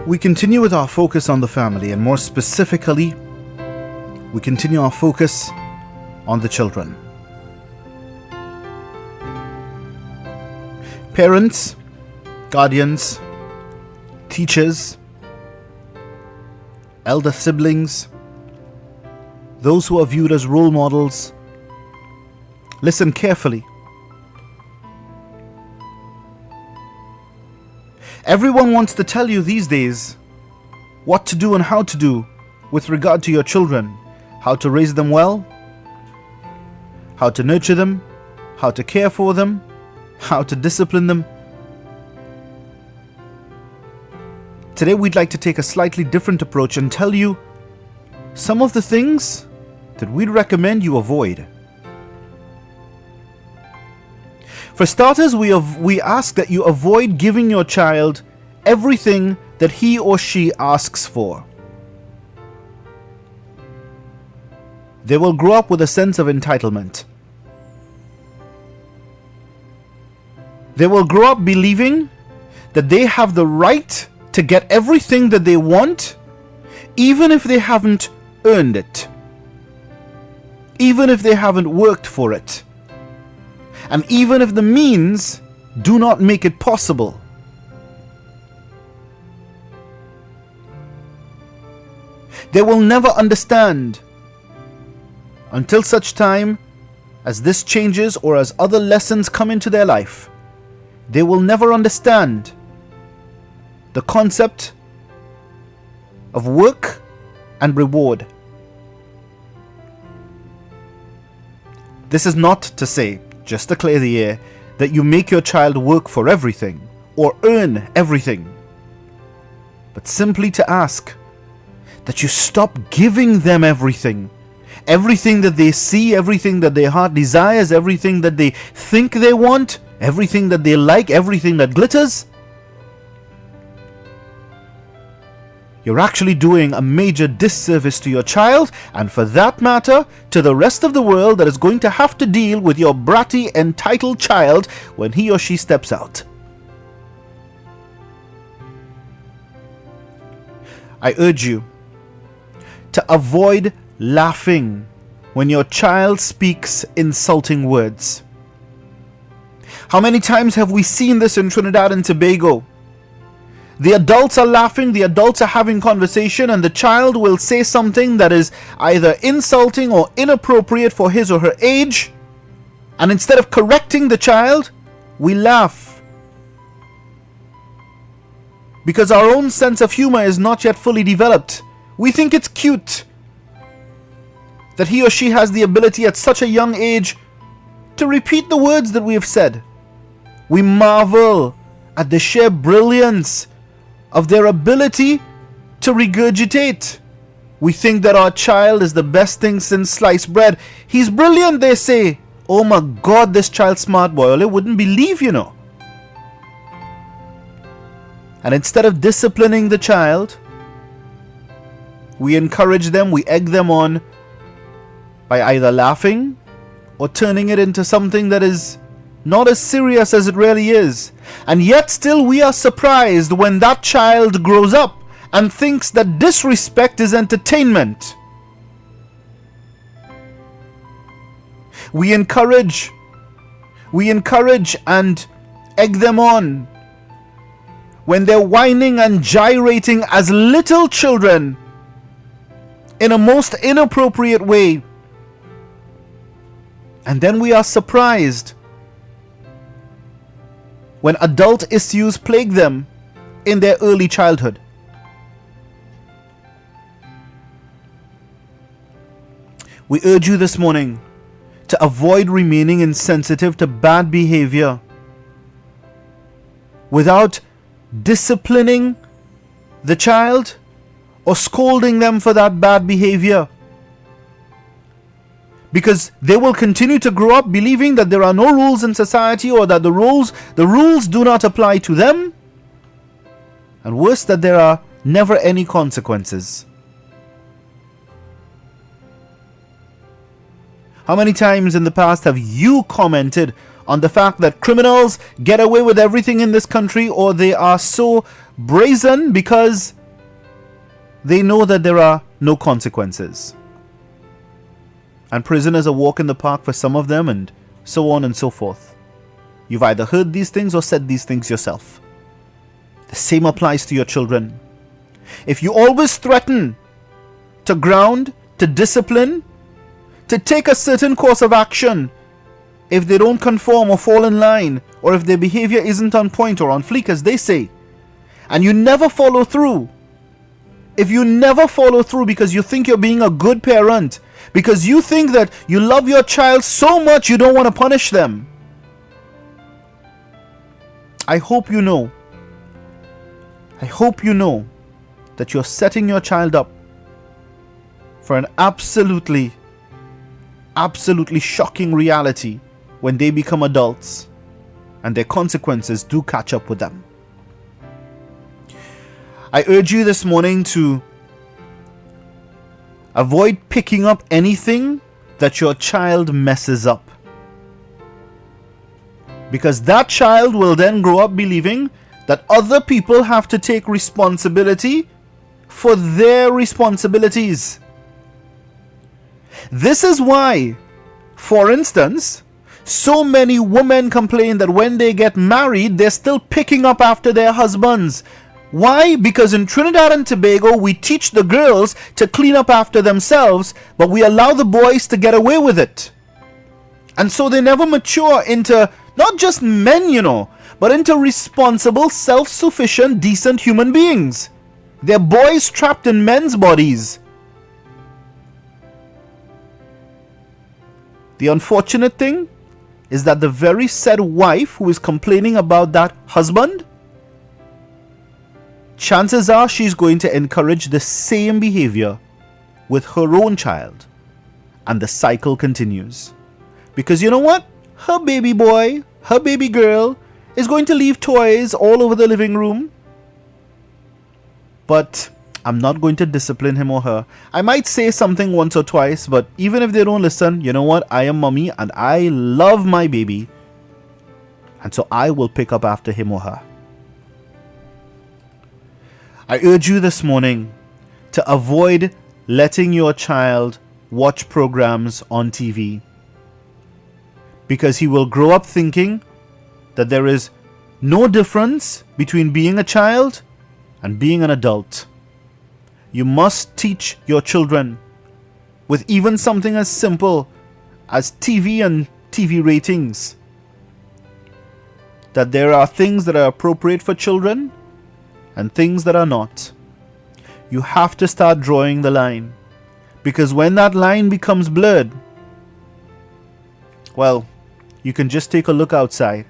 We continue with our focus on the family, and more specifically, we continue our focus on the children. Parents, guardians, teachers, elder siblings, those who are viewed as role models, listen carefully. Everyone wants to tell you these days what to do and how to do with regard to your children, how to raise them well, how to nurture them, how to care for them, how to discipline them. Today we'd like to take a slightly different approach and tell you some of the things that we'd recommend you avoid. For starters, we ask that you avoid giving your child everything that he or she asks for. They will grow up with a sense of entitlement. They will grow up believing that they have the right to get everything that they want, even if they haven't earned it, even if they haven't worked for it, and even if the means do not make it possible. They will never understand until such time as this changes or as other lessons come into their life. They will never understand the concept of work and reward. This is not to say, just to clear the air, that you make your child work for everything or earn everything, but simply to ask that you stop giving them everything. Everything that they see, everything that their heart desires, everything that they think they want, everything that they like, everything that glitters. You're actually doing a major disservice to your child, and for that matter, to the rest of the world that is going to have to deal with your bratty, entitled child when he or she steps out. I urge you to avoid laughing when your child speaks insulting words. How many times have we seen this in Trinidad and Tobago? The adults are laughing, the adults are having conversation, and the child will say something that is either insulting or inappropriate for his or her age, and instead of correcting the child, we laugh. Because our own sense of humor is not yet fully developed. We think it's cute that he or she has the ability at such a young age to repeat the words that we have said. We marvel at the sheer brilliance of their ability to regurgitate. We think that our child is the best thing since sliced bread. He's brilliant, they say. Oh my God, this child's smart, boy. Well, they wouldn't believe, you know. And instead of disciplining the child, we encourage them, we egg them on by either laughing or turning it into something that is not as serious as it really is. And yet still we are surprised when that child grows up and thinks that disrespect is entertainment. We encourage and egg them on when they're whining and gyrating as little children in a most inappropriate way. And then we are surprised when adult issues plague them in their early childhood. We urge you this morning to avoid remaining insensitive to bad behavior without disciplining the child or scolding them for that bad behavior. Because they will continue to grow up believing that there are no rules in society, or that the rules do not apply to them, and worse, that there are never any consequences. How many times in the past have you commented on the fact that criminals get away with everything in this country, or they are so brazen because they know that there are no consequences. And prison is a walk in the park for some of them, and so on and so forth. You've either heard these things or said these things yourself. The same applies to your children. If you always threaten to ground, to discipline, to take a certain course of action, if they don't conform or fall in line, or if their behavior isn't on point or on fleek, as they say, and you never follow through, if you never follow through because you think you're being a good parent, because you think that you love your child so much you don't want to punish them, I hope you know that you're setting your child up for an absolutely shocking reality when they become adults and their consequences do catch up with them. I urge you this morning to avoid picking up anything that your child messes up, because that child will then grow up believing that other people have to take responsibility for their responsibilities. This is why, for instance, so many women complain that when they get married, they're still picking up after their husbands. Why? Because in Trinidad and Tobago, we teach the girls to clean up after themselves, but we allow the boys to get away with it. And so they never mature into not just men, but into responsible, self-sufficient, decent human beings. They're boys trapped in men's bodies. The unfortunate thing is that the very said wife who is complaining about that husband, chances are she's going to encourage the same behavior with her own child. And the cycle continues. Because you know what? Her baby boy, her baby girl is going to leave toys all over the living room. But I'm not going to discipline him or her. I might say something once or twice, but even if they don't listen, you know what? I am mommy and I love my baby. And so I will pick up after him or her. I urge you this morning to avoid letting your child watch programs on TV, because he will grow up thinking that there is no difference between being a child and being an adult. You must teach your children with even something as simple as TV and TV ratings that there are things that are appropriate for children and things that are not. You have to start drawing the line, because when that line becomes blurred, well, you can just take a look outside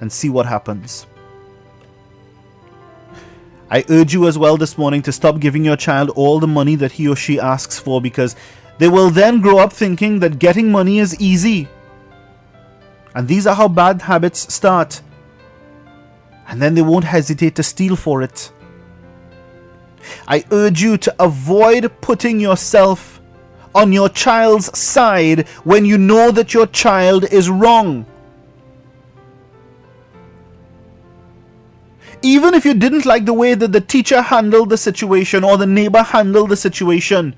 and see what happens. I urge you as well this morning to stop giving your child all the money that he or she asks for, because they will then grow up thinking that getting money is easy. And these are how bad habits start. And then they won't hesitate to steal for it. I urge you to avoid putting yourself on your child's side when you know that your child is wrong. Even if you didn't like the way that the teacher handled the situation or the neighbor handled the situation,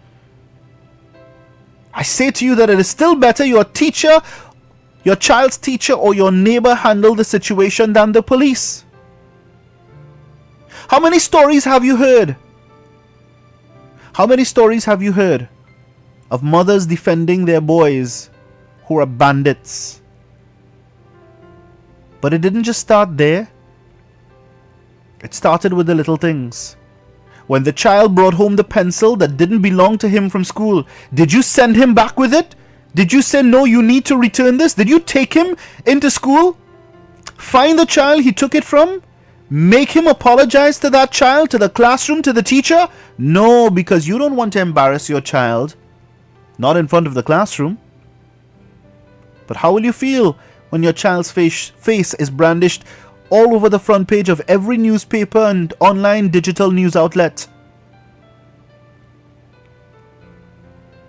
I say to you that it is still better your teacher, your child's teacher or your neighbor handled the situation than the police. How many stories have you heard? How many stories have you heard of mothers defending their boys who are bandits? But it didn't just start there. It started with the little things. When the child brought home the pencil that didn't belong to him from school, did you send him back with it? Did you say, no, you need to return this? Did you take him into school? Find the child he took it from? Make him apologize to that child, to the classroom, to the teacher? No, because you don't want to embarrass your child. Not in front of the classroom. But how will you feel when your child's face is brandished all over the front page of every newspaper and online digital news outlet?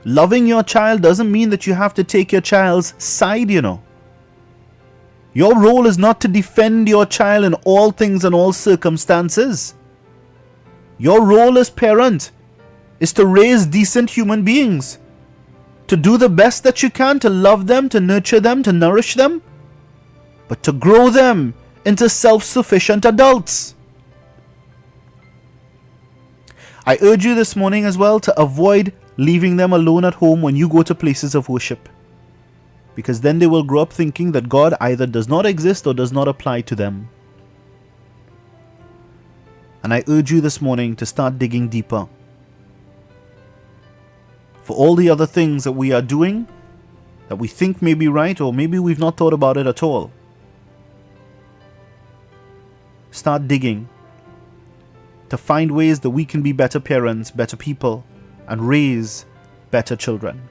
Loving your child doesn't mean that you have to take your child's side, Your role is not to defend your child in all things and all circumstances. Your role as parent is to raise decent human beings, to do the best that you can, to love them, to nurture them, to nourish them, but to grow them into self-sufficient adults. I urge you this morning as well to avoid leaving them alone at home when you go to places of worship, because then they will grow up thinking that God either does not exist or does not apply to them. And I urge you this morning to start digging deeper. For all the other things that we are doing, that we think may be right, or maybe we've not thought about it at all, start digging to find ways that we can be better parents, better people, and raise better children.